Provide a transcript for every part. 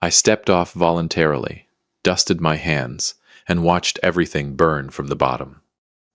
I stepped off voluntarily, dusted my hands, and watched everything burn from the bottom.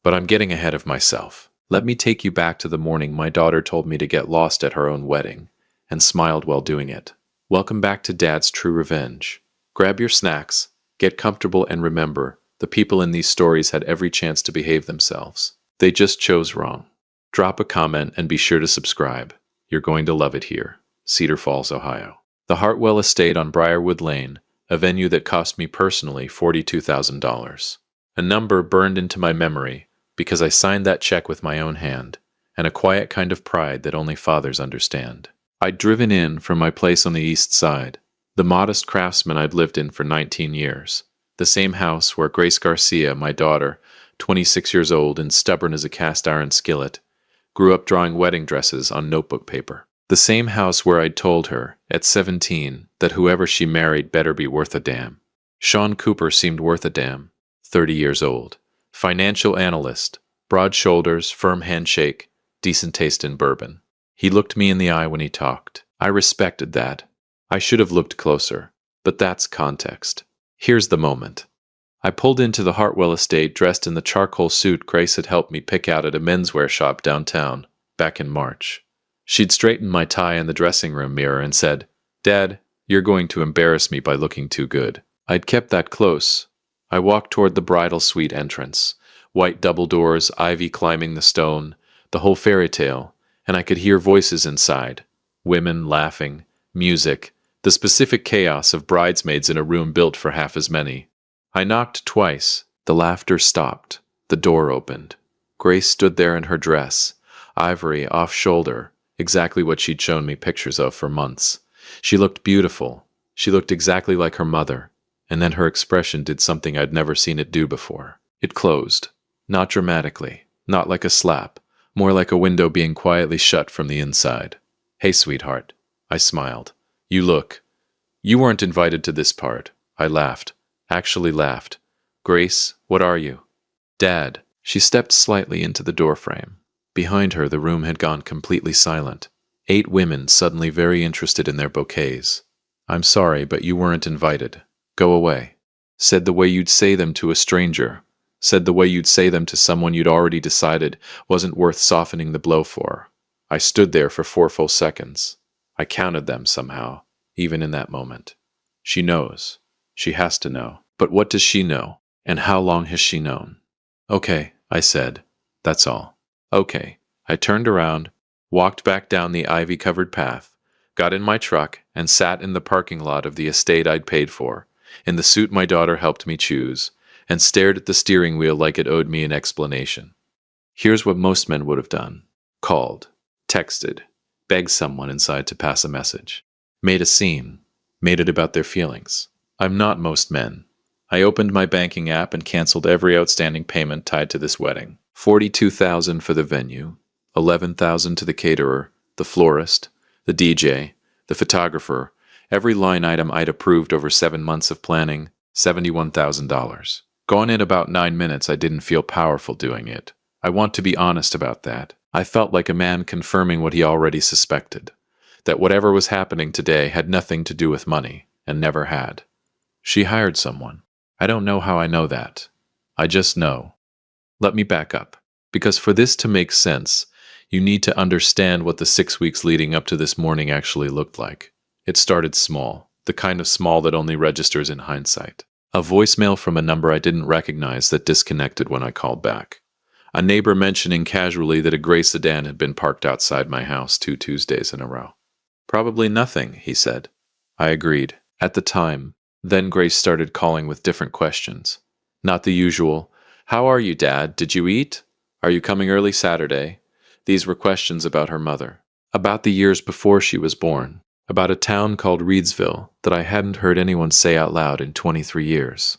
But I'm getting ahead of myself. Let me take you back to the morning my daughter told me to get lost at her own wedding, and smiled while doing it. Welcome back to Dad's True Revenge. Grab your snacks, get comfortable, and remember, the people in these stories had every chance to behave themselves. They just chose wrong. Drop a comment and be sure to subscribe. You're going to love it here. Cedar Falls, Ohio. The Hartwell Estate on Briarwood Lane, a venue that cost me personally $42,000. A number burned into my memory because I signed that check with my own hand, and a quiet kind of pride that only fathers understand. I'd driven in from my place on the east side, the modest craftsman I'd lived in for 19 years, the same house where Grace Garcia, my daughter, 26 years old and stubborn as a cast-iron skillet, grew up drawing wedding dresses on notebook paper. The same house where I'd told her, at 17, that whoever she married better be worth a damn. Sean Cooper seemed worth a damn, 30 years old. Financial analyst, broad shoulders, firm handshake, decent taste in bourbon. He looked me in the eye when he talked. I respected that. I should have looked closer, but that's context. Here's the moment. I pulled into the Hartwell estate dressed in the charcoal suit Grace had helped me pick out at a menswear shop downtown, back in March. She'd straightened my tie in the dressing room mirror and said, "Dad, you're going to embarrass me by looking too good." I'd kept that close. I walked toward the bridal suite entrance. White double doors, ivy climbing the stone, the whole fairy tale, and I could hear voices inside. Women laughing, music, the specific chaos of bridesmaids in a room built for half as many. I knocked twice. The laughter stopped. The door opened. Grace stood there in her dress, ivory off-shoulder, exactly what she'd shown me pictures of for months. She looked beautiful. She looked exactly like her mother. And then her expression did something I'd never seen it do before. It closed. Not dramatically. Not like a slap. More like a window being quietly shut from the inside. "Hey, sweetheart." I smiled. You weren't invited to this part." I laughed. Actually laughed. "Grace, what are you?" "Dad." She stepped slightly into the doorframe. Behind her, the room had gone completely silent. 8 women suddenly very interested in their bouquets. "I'm sorry, but you weren't invited. Go away." Said the way you'd say them to a stranger. Said the way you'd say them to someone you'd already decided wasn't worth softening the blow for. I stood there for 4 full seconds. I counted them somehow, even in that moment. She knows. She has to know. But what does she know? And how long has she known? "Okay," I said. "That's all." "Okay." I turned around, walked back down the ivy-covered path, got in my truck, and sat in the parking lot of the estate I'd paid for, in the suit my daughter helped me choose, and stared at the steering wheel like it owed me an explanation. Here's what most men would have done. Called, texted, begged someone inside to pass a message. Made a scene, made it about their feelings. I'm not most men. I opened my banking app and canceled every outstanding payment tied to this wedding. $42,000 for the venue, $11,000 to the caterer, the florist, the DJ, the photographer, every line item I'd approved over 7 months of planning, $71,000. Gone in about 9 minutes, I didn't feel powerful doing it. I want to be honest about that. I felt like a man confirming what he already suspected, that whatever was happening today had nothing to do with money, and never had. She hired someone. I don't know how I know that. I just know. Let me back up, because for this to make sense, you need to understand what the 6 weeks leading up to this morning actually looked like. It started small, the kind of small that only registers in hindsight. A voicemail from a number I didn't recognize that disconnected when I called back. A neighbor mentioning casually that a gray sedan had been parked outside my house 2 Tuesdays in a row. "Probably nothing," he said. I agreed. At the time, then Grace started calling with different questions. Not the usual, "How are you, Dad? Did you eat? Are you coming early Saturday?" These were questions about her mother, about the years before she was born, about a town called Reedsville that I hadn't heard anyone say out loud in 23 years.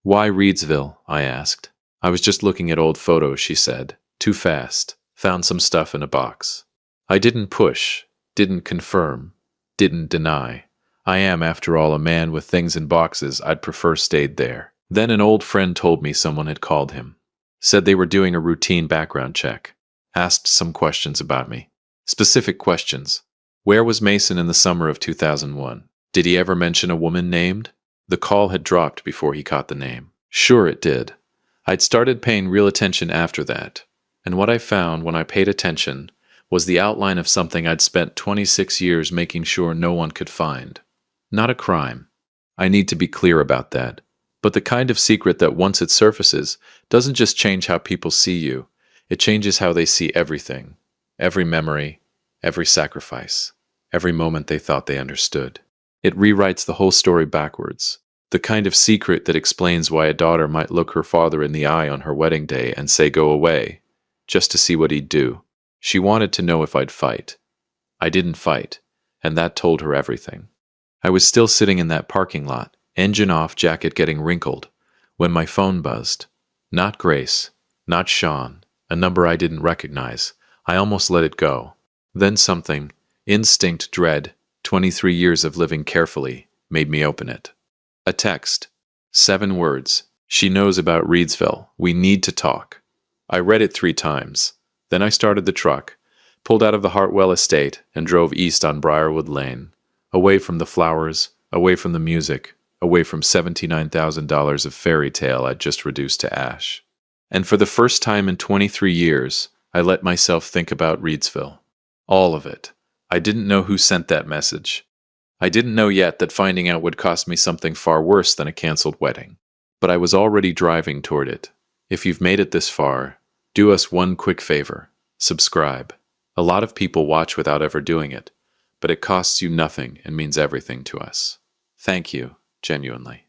"Why Reedsville?" I asked. "I was just looking at old photos," she said. "Too fast. Found some stuff in a box." I didn't push, didn't confirm, didn't deny. I am, after all, a man with things in boxes I'd prefer stayed there. Then an old friend told me someone had called him. Said they were doing a routine background check. Asked some questions about me. Specific questions. Where was Mason in the summer of 2001? Did he ever mention a woman named? The call had dropped before he caught the name. Sure it did. I'd started paying real attention after that, and what I found when I paid attention was the outline of something I'd spent 26 years making sure no one could find. Not a crime. I need to be clear about that. But the kind of secret that once it surfaces doesn't just change how people see you, it changes how they see everything. Every memory, every sacrifice, every moment they thought they understood. It rewrites the whole story backwards. The kind of secret that explains why a daughter might look her father in the eye on her wedding day and say go away, just to see what he'd do. She wanted to know if I'd fight. I didn't fight, and that told her everything. I was still sitting in that parking lot, engine off, jacket getting wrinkled, when my phone buzzed. Not Grace, not Sean, a number I didn't recognize. I almost let it go. Then something, instinct, dread, 23 years of living carefully, made me open it. A text. 7 words. She knows about Reedsville. We need to talk. I read it 3 times. Then I started the truck, pulled out of the Hartwell estate, and drove east on Briarwood Lane. Away from the flowers, away from the music, away from $79,000 of fairy tale I'd just reduced to ash. And for the first time in 23 years, I let myself think about Reedsville. All of it. I didn't know who sent that message. I didn't know yet that finding out would cost me something far worse than a canceled wedding. But I was already driving toward it. If you've made it this far, do us one quick favor. Subscribe. A lot of people watch without ever doing it, but it costs you nothing and means everything to us. Thank you, genuinely.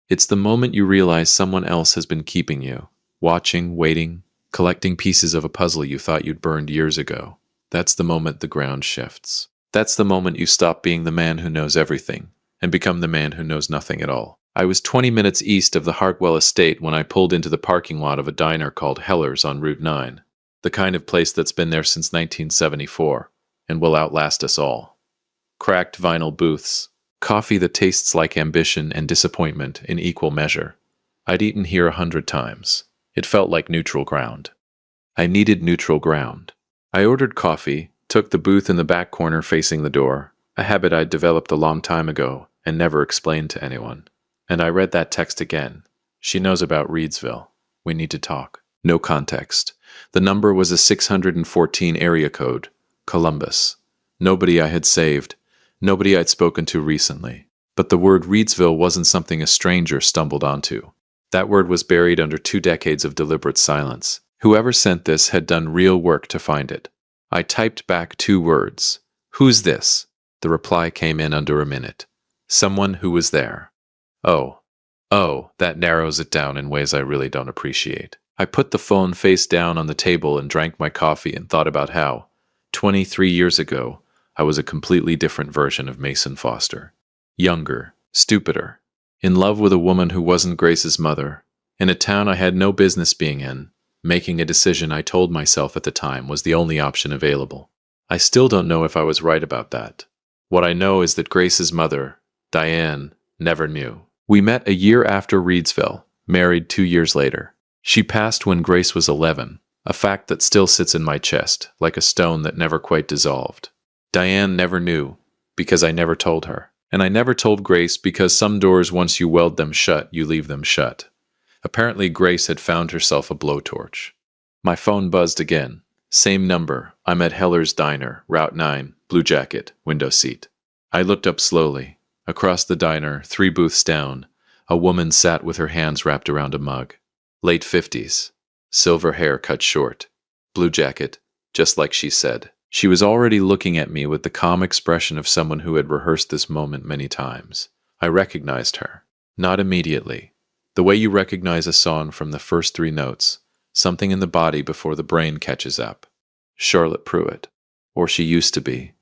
It's the moment you realize someone else has been keeping you, watching, waiting, collecting pieces of a puzzle you thought you'd burned years ago. That's the moment the ground shifts. That's the moment you stop being the man who knows everything and become the man who knows nothing at all. I was 20 minutes east of the Hartwell estate when I pulled into the parking lot of a diner called Heller's on Route 9, the kind of place that's been there since 1974 and will outlast us all. Cracked vinyl booths, coffee that tastes like ambition and disappointment in equal measure. I'd eaten here 100 times. It felt like neutral ground. I needed neutral ground. I ordered coffee, took the booth in the back corner facing the door, a habit I'd developed a long time ago and never explained to anyone. And I read that text again. She knows about Reedsville. We need to talk. No context. The number was a 614 area code, Columbus. Nobody I had saved, nobody I'd spoken to recently. But the word Reedsville wasn't something a stranger stumbled onto. That word was buried under 2 decades of deliberate silence. Whoever sent this had done real work to find it. I typed back 2 words. Who's this? The reply came in under a minute. Someone who was there. Oh, that narrows it down in ways I really don't appreciate. I put the phone face down on the table and drank my coffee and thought about how, 23 years ago, I was a completely different version of Mason Foster. Younger, stupider, in love with a woman who wasn't Grace's mother, in a town I had no business being in, making a decision I told myself at the time was the only option available. I still don't know if I was right about that. What I know is that Grace's mother, Diane, never knew. We met a year after Reedsville, married 2 years later. She passed when Grace was 11, a fact that still sits in my chest, like a stone that never quite dissolved. Diane never knew, because I never told her. And I never told Grace because some doors, once you weld them shut, you leave them shut. Apparently Grace had found herself a blowtorch. My phone buzzed again. Same number. I'm at Heller's Diner, Route 9, blue jacket, window seat. I looked up slowly. Across the diner, 3 booths down, a woman sat with her hands wrapped around a mug. Late 50s. Silver hair cut short. Blue jacket, just like she said. She was already looking at me with the calm expression of someone who had rehearsed this moment many times. I recognized her. Not immediately. The way you recognize a song from the first 3 notes, something in the body before the brain catches up. Charlotte Pruitt. Or she used to be.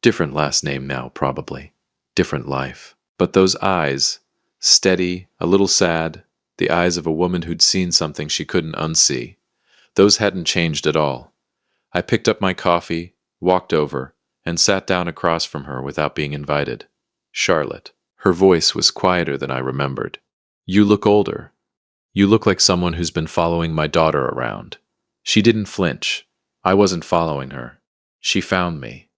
Different last name now, probably. Different life. But those eyes, steady, a little sad, the eyes of a woman who'd seen something she couldn't unsee, those hadn't changed at all. I picked up my coffee, walked over, and sat down across from her without being invited. Charlotte. Her voice was quieter than I remembered. You look older. You look like someone who's been following my daughter around. She didn't flinch. I wasn't following her. She found me.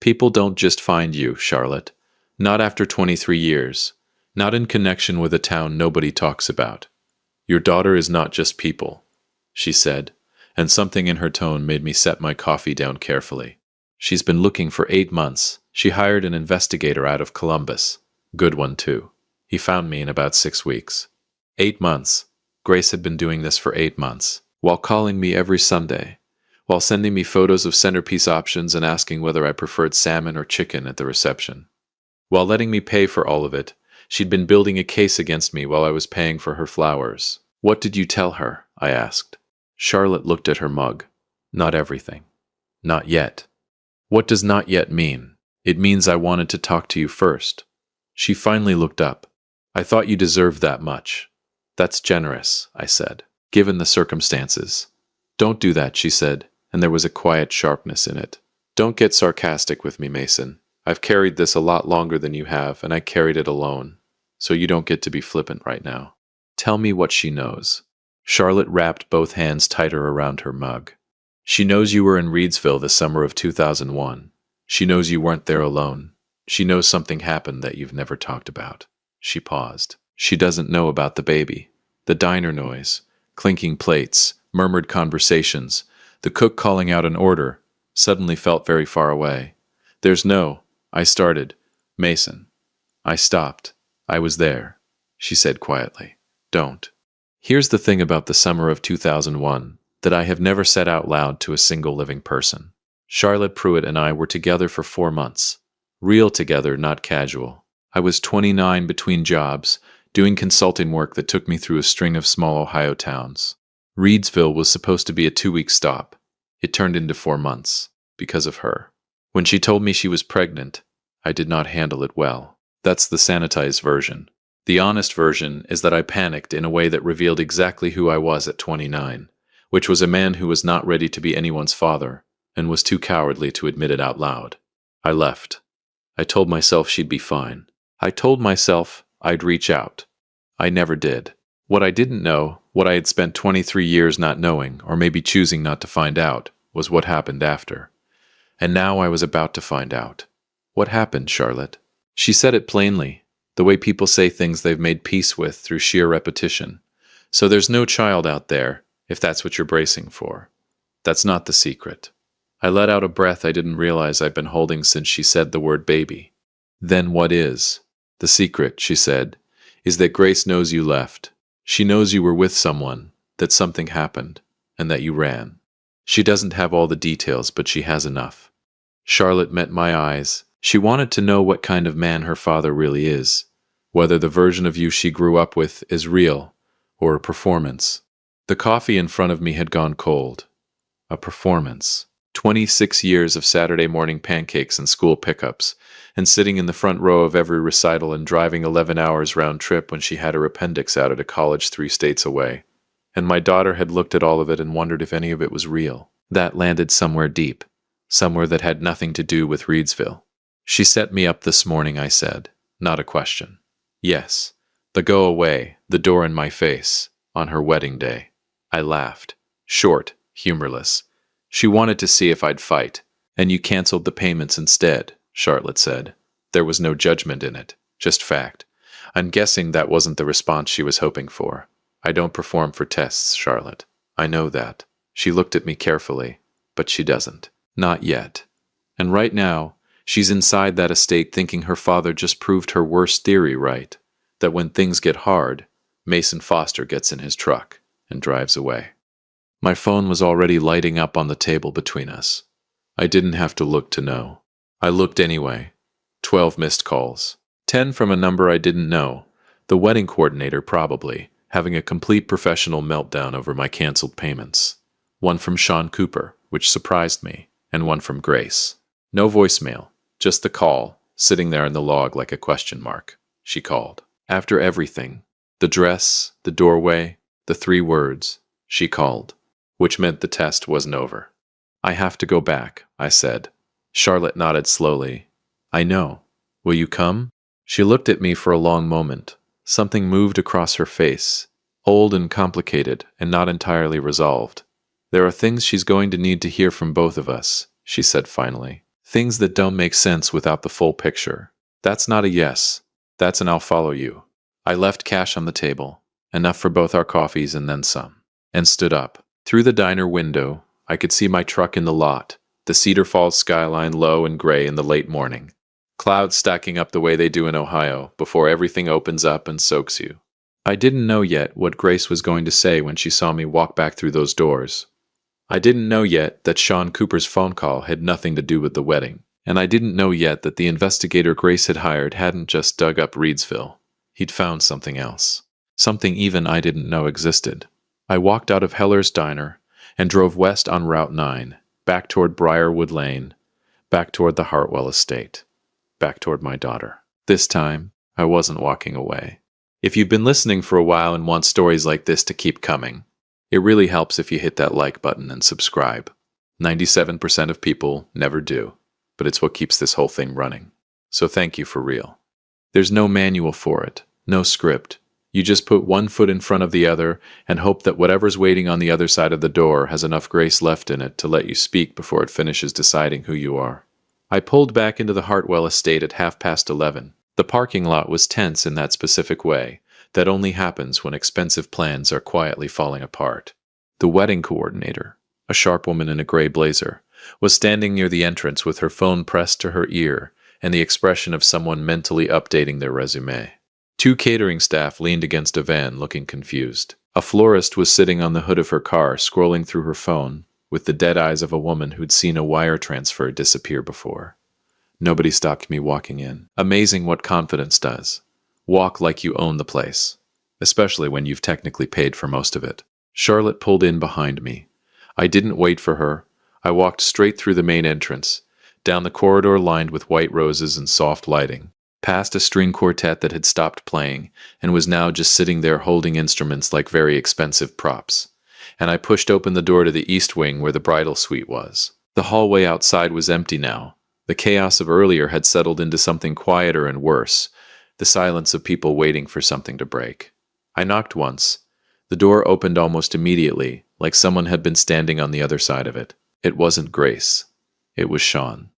People don't just find you, Charlotte. Not after 23 years. Not in connection with a town nobody talks about. Your daughter is not just people, she said, and something in her tone made me set my coffee down carefully. She's been looking for 8 months. She hired an investigator out of Columbus. Good one, too. He found me in about 6 weeks. 8 months. Grace had been doing this for 8 months, while calling me every Sunday, while sending me photos of centerpiece options and asking whether I preferred salmon or chicken at the reception. While letting me pay for all of it, she'd been building a case against me while I was paying for her flowers. What did you tell her? I asked. Charlotte looked at her mug. Not everything. Not yet. What does not yet mean? It means I wanted to talk to you first. She finally looked up. I thought you deserved that much. That's generous, I said, given the circumstances. Don't do that, she said, and there was a quiet sharpness in it. Don't get sarcastic with me, Mason. I've carried this a lot longer than you have, and I carried it alone. So you don't get to be flippant right now. Tell me what she knows. Charlotte wrapped both hands tighter around her mug. She knows you were in Reedsville the summer of 2001. She knows you weren't there alone. She knows something happened that you've never talked about. She paused. She doesn't know about the baby. The diner noise, clinking plates, murmured conversations, the cook calling out an order, suddenly felt very far away. I started. Mason. I stopped. I was there. She said quietly. Don't. Here's the thing about the summer of 2001 that I have never said out loud to a single living person. Charlotte Pruitt and I were together for 4 months. Real together, not casual. I was 29 between jobs, doing consulting work that took me through a string of small Ohio towns. Reedsville was supposed to be a 2-week stop. It turned into 4 months, because of her. When she told me she was pregnant, I did not handle it well. That's the sanitized version. The honest version is that I panicked in a way that revealed exactly who I was at 29, which was a man who was not ready to be anyone's father, and was too cowardly to admit it out loud. I left. I told myself she'd be fine. I told myself I'd reach out. I never did. What I didn't know, what I had spent 23 years not knowing, or maybe choosing not to find out, was what happened after. And now I was about to find out. What happened, Charlotte? She said it plainly, the way people say things they've made peace with through sheer repetition. So there's no child out there, if that's what you're bracing for. That's not the secret. I let out a breath I didn't realize I'd been holding since she said the word baby. Then what is? The secret, she said, is that Grace knows you left. She knows you were with someone, that something happened, and that you ran. She doesn't have all the details, but she has enough. Charlotte met my eyes. She wanted to know what kind of man her father really is, whether the version of you she grew up with is real, or a performance. The coffee in front of me had gone cold. A performance. 26 years of Saturday morning pancakes and school pickups, and sitting in the front row of every recital and driving 11 hours round trip when she had her appendix out at a college 3 states away. And my daughter had looked at all of it and wondered if any of it was real. That landed somewhere deep, somewhere that had nothing to do with Reedsville. She set me up this morning, I said, not a question. Yes, the go away, the door in my face, on her wedding day. I laughed, short, humorless. She wanted to see if I'd fight, and you canceled the payments instead, Charlotte said. There was no judgment in it, just fact. I'm guessing that wasn't the response she was hoping for. I don't perform for tests, Charlotte. I know that. She looked at me carefully, but she doesn't. Not yet. And right now, she's inside that estate thinking her father just proved her worst theory right, that when things get hard, Mason Foster gets in his truck and drives away. My phone was already lighting up on the table between us. I didn't have to look to know. I looked anyway. 12 missed calls. 10 from a number I didn't know. The wedding coordinator probably, having a complete professional meltdown over my canceled payments. 1 from Sean Cooper, which surprised me, and 1 from Grace. No voicemail, just the call, sitting there in the log like a question mark. She called. After everything, the dress, the doorway, the 3 words, she called, which meant the test wasn't over. I have to go back, I said. Charlotte nodded slowly. I know. Will you come? She looked at me for a long moment. Something moved across her face, old and complicated and not entirely resolved. There are things she's going to need to hear from both of us, she said finally. Things that don't make sense without the full picture. That's not a yes. That's an I'll follow you. I left cash on the table, enough for both our coffees and then some, and stood up. Through the diner window, I could see my truck in the lot, the Cedar Falls skyline low and gray in the late morning. Clouds stacking up the way they do in Ohio before everything opens up and soaks you. I didn't know yet what Grace was going to say when she saw me walk back through those doors. I didn't know yet that Sean Cooper's phone call had nothing to do with the wedding. And I didn't know yet that the investigator Grace had hired hadn't just dug up Reedsville. He'd found something else. Something even I didn't know existed. I walked out of Heller's Diner and drove west on Route 9, back toward Briarwood Lane, back toward the Hartwell estate, back toward my daughter. This time, I wasn't walking away. If you've been listening for a while and want stories like this to keep coming, it really helps if you hit that like button and subscribe. 97% of people never do, but it's what keeps this whole thing running. So thank you for real. There's no manual for it, no script. You just put one foot in front of the other and hope that whatever's waiting on the other side of the door has enough grace left in it to let you speak before it finishes deciding who you are. I pulled back into the Hartwell estate at 11:30. The parking lot was tense in that specific way that only happens when expensive plans are quietly falling apart. The wedding coordinator, a sharp woman in a gray blazer, was standing near the entrance with her phone pressed to her ear and the expression of someone mentally updating their resume. Two catering staff leaned against a van looking confused. A florist was sitting on the hood of her car scrolling through her phone with the dead eyes of a woman who'd seen a wire transfer disappear before. Nobody stopped me walking in. Amazing what confidence does. Walk like you own the place, especially when you've technically paid for most of it. Charlotte pulled in behind me. I didn't wait for her. I walked straight through the main entrance, down the corridor lined with white roses and soft lighting, past a string quartet that had stopped playing and was now just sitting there holding instruments like very expensive props, and I pushed open the door to the east wing where the bridal suite was. The hallway outside was empty now. The chaos of earlier had settled into something quieter and worse, the silence of people waiting for something to break. I knocked once. The door opened almost immediately, like someone had been standing on the other side of it. It wasn't Grace. It was Sean.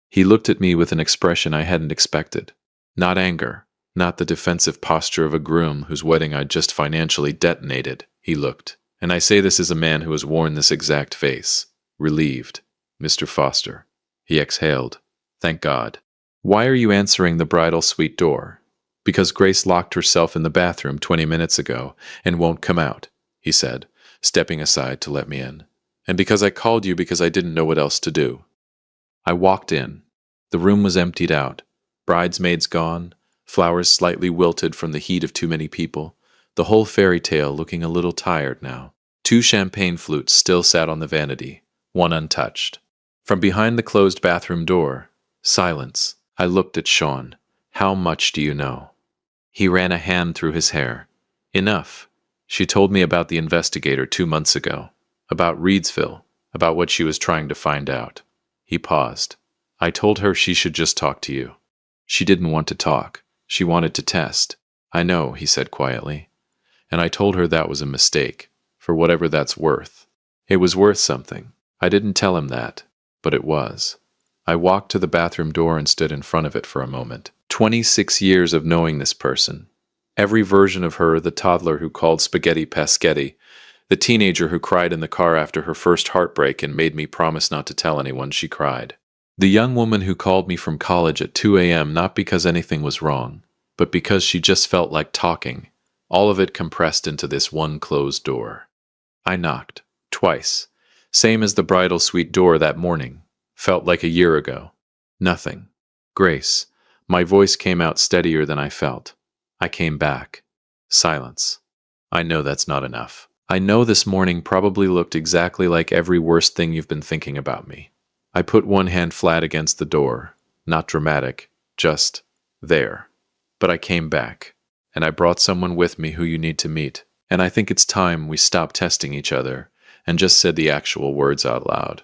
He looked at me with an expression I hadn't expected. Not anger, not the defensive posture of a groom whose wedding I'd just financially detonated. He looked. And I say this as a man who has worn this exact face. Relieved. Mr. Foster. He exhaled. Thank God. Why are you answering the bridal suite door? Because Grace locked herself in the bathroom 20 minutes ago and won't come out, he said, stepping aside to let me in. And because I called you because I didn't know what else to do. I walked in. The room was emptied out. Bridesmaids gone, flowers slightly wilted from the heat of too many people, the whole fairy tale looking a little tired now. 2 champagne flutes still sat on the vanity, one untouched. From behind the closed bathroom door, silence. I looked at Sean. How much do you know? He ran a hand through his hair. Enough. She told me about the investigator 2 months ago. About Reedsville. About what she was trying to find out. He paused. I told her she should just talk to you. She didn't want to talk. She wanted to test. I know, he said quietly. And I told her that was a mistake, for whatever that's worth. It was worth something. I didn't tell him that, but it was. I walked to the bathroom door and stood in front of it for a moment. 26 years of knowing this person. Every version of her, the toddler who called spaghetti paschetti, the teenager who cried in the car after her first heartbreak and made me promise not to tell anyone she cried. The young woman who called me from college at 2 a.m. not because anything was wrong, but because she just felt like talking, all of it compressed into this one closed door. I knocked, twice, same as the bridal suite door that morning, felt like a year ago. Nothing. Grace. My voice came out steadier than I felt. I came back. Silence. I know that's not enough. I know this morning probably looked exactly like every worst thing you've been thinking about me. I put one hand flat against the door, not dramatic, just there. But I came back, and I brought someone with me who you need to meet, and I think it's time we stop testing each other and just said the actual words out loud.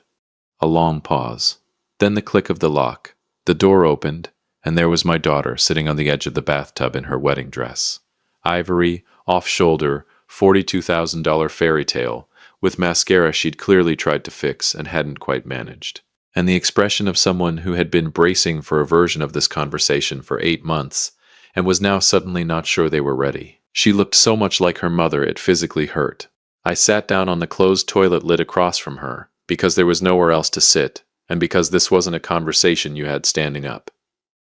A long pause. Then the click of the lock. The door opened, and there was my daughter sitting on the edge of the bathtub in her wedding dress. Ivory, off-shoulder, $42,000 fairy tale, with mascara she'd clearly tried to fix and hadn't quite managed. and the expression of someone who had been bracing for a version of this conversation for 8 months and was now suddenly not sure they were ready. She looked so much like her mother it physically hurt. I sat down on the closed toilet lid across from her, because there was nowhere else to sit, and because this wasn't a conversation you had standing up.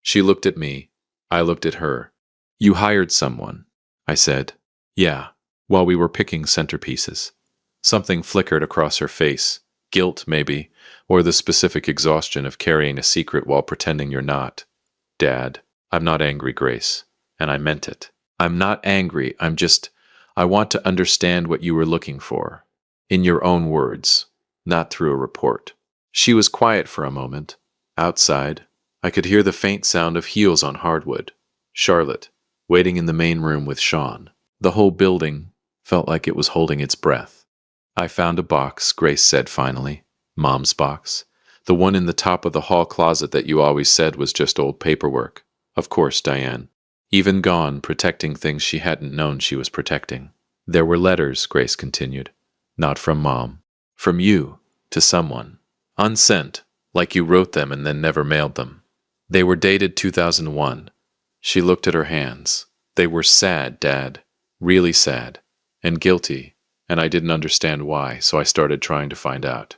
She looked at me. I looked at her. "You hired someone," I said. "Yeah, while we were picking centerpieces." Something flickered across her face. Guilt, maybe, or the specific exhaustion of carrying a secret while pretending you're not. "Dad, I'm not angry, Grace." And I meant it. "I'm not angry, I want to understand what you were looking for. In your own words, not through a report." She was quiet for a moment. Outside, I could hear the faint sound of heels on hardwood. Charlotte, waiting in the main room with Sean. The whole building felt like it was holding its breath. "I found a box," Grace said finally. "Mom's box. The one in the top of the hall closet that you always said was just old paperwork. Of course, Diane. Even gone, protecting things she hadn't known she was protecting." "There were letters," Grace continued. "Not from Mom. From you, to someone. Unsent, like you wrote them and then never mailed them. They were dated 2001. She looked at her hands. "They were sad, Dad. Really sad. And guilty. And I didn't understand why, so I started trying to find out."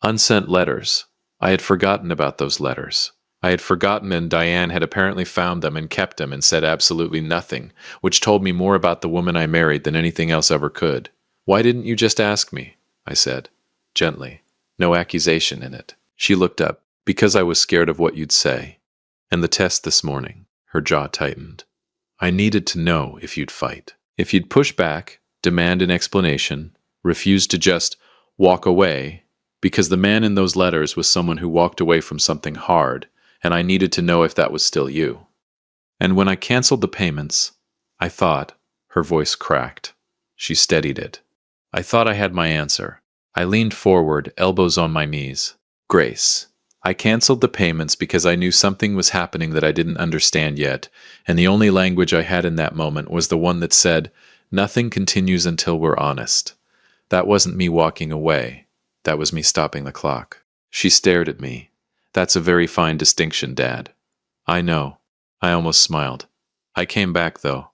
Unsent letters. I had forgotten about those letters. I had forgotten, and Diane had apparently found them and kept them and said absolutely nothing, which told me more about the woman I married than anything else ever could. "Why didn't you just ask me?" I said, gently. No accusation in it. She looked up. "Because I was scared of what you'd say. And the test this morning." Her jaw tightened. "I needed to know if you'd fight. If you'd push back, demand an explanation, refuse to just walk away, because the man in those letters was someone who walked away from something hard, and I needed to know if that was still you. And when I canceled the payments, I thought," her voice cracked. She steadied it. "I thought I had my answer." I leaned forward, elbows on my knees. "Grace, I canceled the payments because I knew something was happening that I didn't understand yet, and the only language I had in that moment was the one that said, 'Nothing continues until we're honest.' That wasn't me walking away. That was me stopping the clock." She stared at me. "That's a very fine distinction, Dad." "I know." I almost smiled. "I came back, though."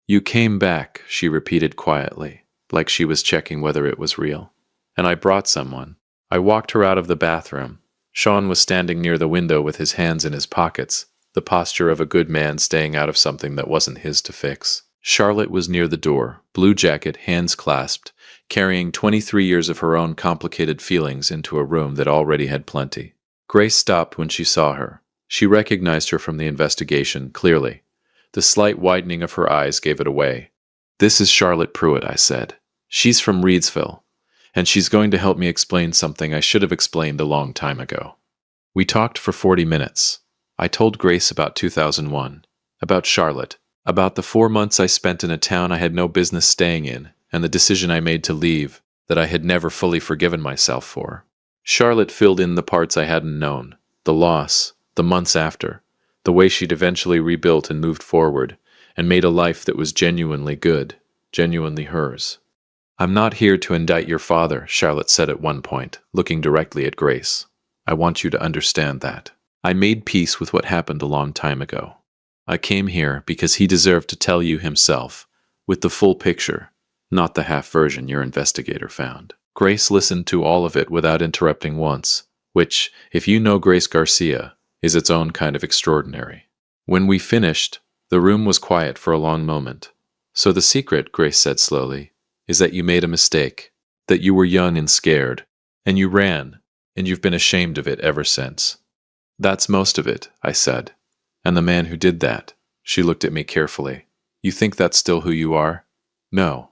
"You came back," she repeated quietly, like she was checking whether it was real. "And I brought someone." I walked her out of the bathroom. Sean was standing near the window with his hands in his pockets, the posture of a good man staying out of something that wasn't his to fix. Charlotte was near the door, blue jacket, hands clasped, carrying 23 years of her own complicated feelings into a room that already had plenty. Grace stopped when she saw her. She recognized her from the investigation, clearly. The slight widening of her eyes gave it away. "This is Charlotte Pruitt," I said. "She's from Reedsville, and she's going to help me explain something I should have explained a long time ago." We talked for 40 minutes. I told Grace about 2001, about Charlotte, about the 4 months I spent in a town I had no business staying in, and the decision I made to leave that I had never fully forgiven myself for. Charlotte filled in the parts I hadn't known, the loss, the months after, the way she'd eventually rebuilt and moved forward, and made a life that was genuinely good, genuinely hers. "I'm not here to indict your father," Charlotte said at one point, looking directly at Grace. "I want you to understand that. I made peace with what happened a long time ago. I came here because he deserved to tell you himself, with the full picture, not the half version your investigator found." Grace listened to all of it without interrupting once, which, if you know Grace Garcia, is its own kind of extraordinary. When we finished, the room was quiet for a long moment. "So the secret," Grace said slowly, "is that you made a mistake, that you were young and scared, and you ran, and you've been ashamed of it ever since." "That's most of it," I said. "And the man who did that," she looked at me carefully, "you think that's still who you are?" "No."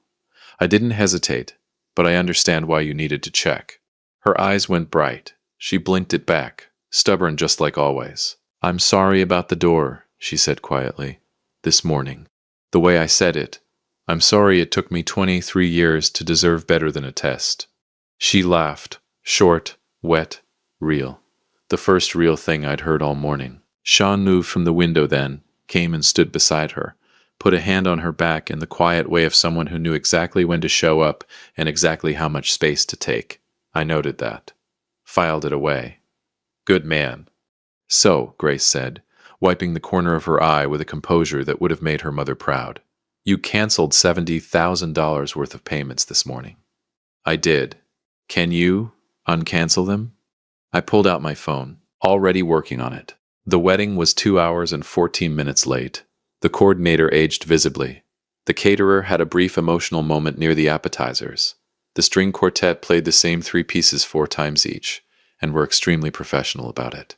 I didn't hesitate, but I understand why you needed to check. Her eyes went bright. She blinked it back, stubborn just like always. "I'm sorry about the door," she said quietly. "This morning. The way I said it. I'm sorry it took me 23 years to deserve better than a test." She laughed, short, wet, real. The first real thing I'd heard all morning. Sean moved from the window then, came and stood beside her, put a hand on her back in the quiet way of someone who knew exactly when to show up and exactly how much space to take. I noted that. Filed it away. Good man. So, Grace said, wiping the corner of her eye with a composure that would have made her mother proud. You canceled $70,000 worth of payments this morning. I did. Can you uncancel them? I pulled out my phone, already working on it. The wedding was 2 hours and 14 minutes late. The coordinator aged visibly. The caterer had a brief emotional moment near the appetizers. The string quartet played the same 3 pieces 4 times each, and were extremely professional about it.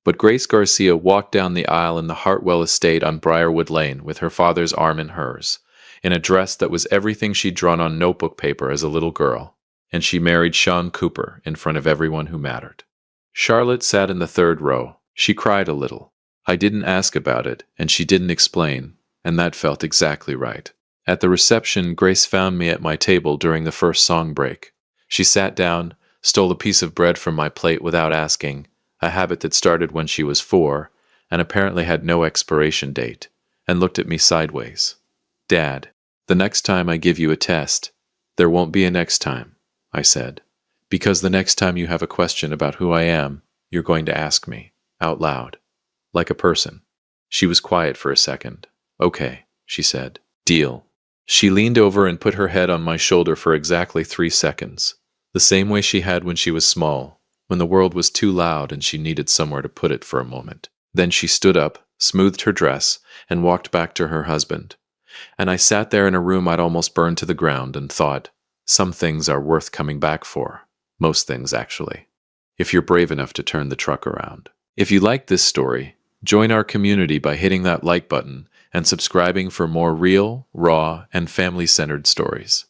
But Grace Garcia walked down the aisle in the Hartwell estate on Briarwood Lane with her father's arm in hers, in a dress that was everything she'd drawn on notebook paper as a little girl, and she married Sean Cooper in front of everyone who mattered. Charlotte sat in the 3rd row. She cried a little. I didn't ask about it, and she didn't explain, and that felt exactly right. At the reception, Grace found me at my table during the first song break. She sat down, stole a piece of bread from my plate without asking, a habit that started when she was 4, and apparently had no expiration date, and looked at me sideways. Dad, the next time I give you a test, there won't be a next time, I said, because the next time you have a question about who I am, you're going to ask me, out loud, like a person. She was quiet for a second. Okay, she said. Deal. She leaned over and put her head on my shoulder for exactly 3 seconds, the same way she had when she was small, when the world was too loud and she needed somewhere to put it for a moment. Then she stood up, smoothed her dress, and walked back to her husband. And I sat there in a room I'd almost burned to the ground and thought, some things are worth coming back for. Most things, actually. If you're brave enough to turn the truck around. If you like this story, join our community by hitting that like button and subscribing for more real, raw, and family-centered stories.